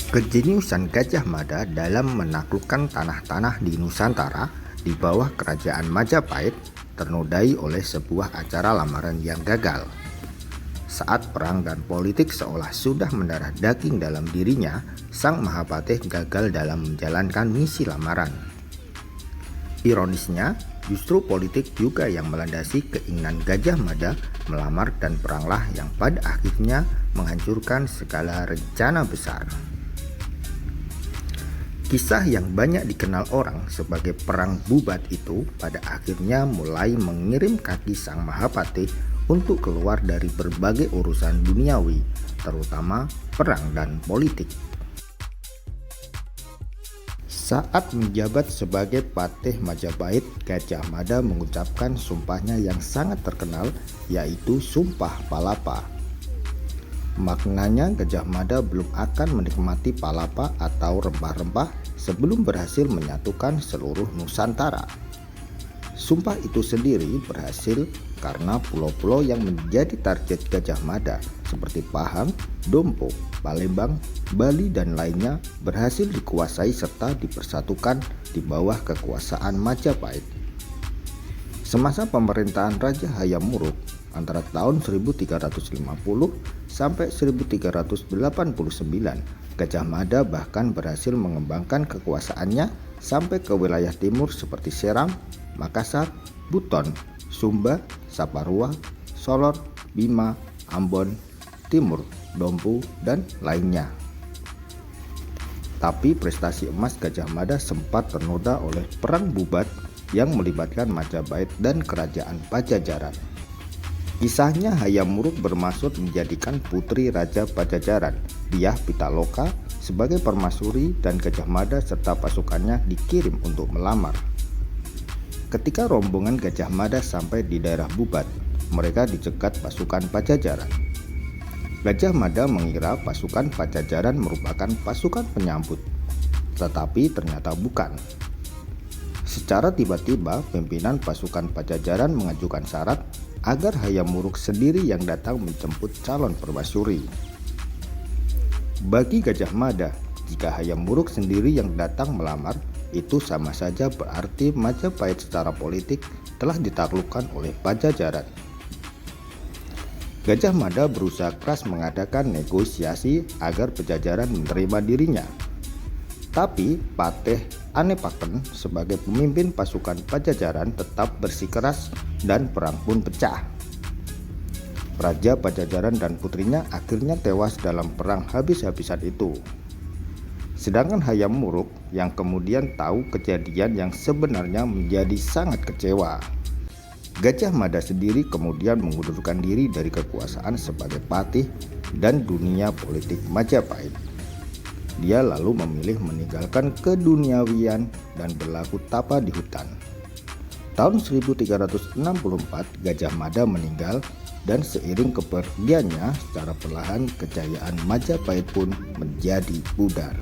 Kejeniusan Gajah Mada dalam menaklukkan tanah-tanah di Nusantara di bawah kerajaan Majapahit ternodai oleh sebuah acara lamaran yang gagal. Saat perang dan politik seolah sudah mendarah daging dalam dirinya, Sang Mahapatih gagal dalam menjalankan misi lamaran. Ironisnya, justru politik juga yang melandasi keinginan Gajah Mada melamar dan peranglah yang pada akhirnya menghancurkan segala rencana besar. Kisah yang banyak dikenal orang sebagai Perang Bubat itu pada akhirnya mulai mengirim kaki Sang Mahapatih untuk keluar dari berbagai urusan duniawi, terutama perang dan politik. Saat menjabat sebagai Patih Majapahit, Gajah Mada mengucapkan sumpahnya yang sangat terkenal, yaitu Sumpah Palapa. Maknanya Gajah Mada belum akan menikmati palapa atau rempah-rempah sebelum berhasil menyatukan seluruh Nusantara. Sumpah itu sendiri berhasil karena pulau-pulau yang menjadi target Gajah Mada seperti Pahang, Dompo, Palembang, Bali dan lainnya berhasil dikuasai serta dipersatukan di bawah kekuasaan Majapahit. Semasa pemerintahan Raja Hayam Wuruk antara tahun 1350 sampai 1389, Gajah Mada bahkan berhasil mengembangkan kekuasaannya sampai ke wilayah timur seperti Seram, Makassar, Buton, Sumba, Saparua, Solor, Bima, Ambon, Timur, Dompu, dan lainnya. Tapi prestasi emas Gajah Mada sempat ternoda oleh Perang Bubat yang melibatkan Majapahit dan Kerajaan Pajajaran. Kisahnya Hayam Wuruk bermaksud menjadikan putri Raja Pajajaran, Dyah Pitaloka, sebagai permaisuri dan Gajah Mada serta pasukannya dikirim untuk melamar. Ketika rombongan Gajah Mada sampai di daerah Bubat, mereka dicegat pasukan Pajajaran. Gajah Mada mengira pasukan Pajajaran merupakan pasukan penyambut, tetapi ternyata bukan. Secara tiba-tiba, pimpinan pasukan Pajajaran mengajukan syarat agar Hayam Wuruk sendiri yang datang menjemput calon permaisuri. Bagi Gajah Mada, jika Hayam Wuruk sendiri yang datang melamar, itu sama saja berarti Majapahit secara politik telah ditaklukkan oleh Pajajaran. Gajah Mada berusaha keras mengadakan negosiasi agar Pajajaran menerima dirinya. Tapi Patih Anepaken sebagai pemimpin pasukan Pajajaran tetap bersikeras dan perang pun pecah. Raja Pajajaran dan putrinya akhirnya tewas dalam perang habis-habisan itu. Sedangkan Hayam Wuruk yang kemudian tahu kejadian yang sebenarnya menjadi sangat kecewa. Gajah Mada sendiri kemudian mengundurkan diri dari kekuasaan sebagai patih dan dunia politik Majapahit. Dia lalu memilih meninggalkan keduniawian dan berlaku tapa di hutan. Tahun 1364 Gajah Mada meninggal dan seiring kepergiannya secara perlahan kejayaan Majapahit pun menjadi pudar.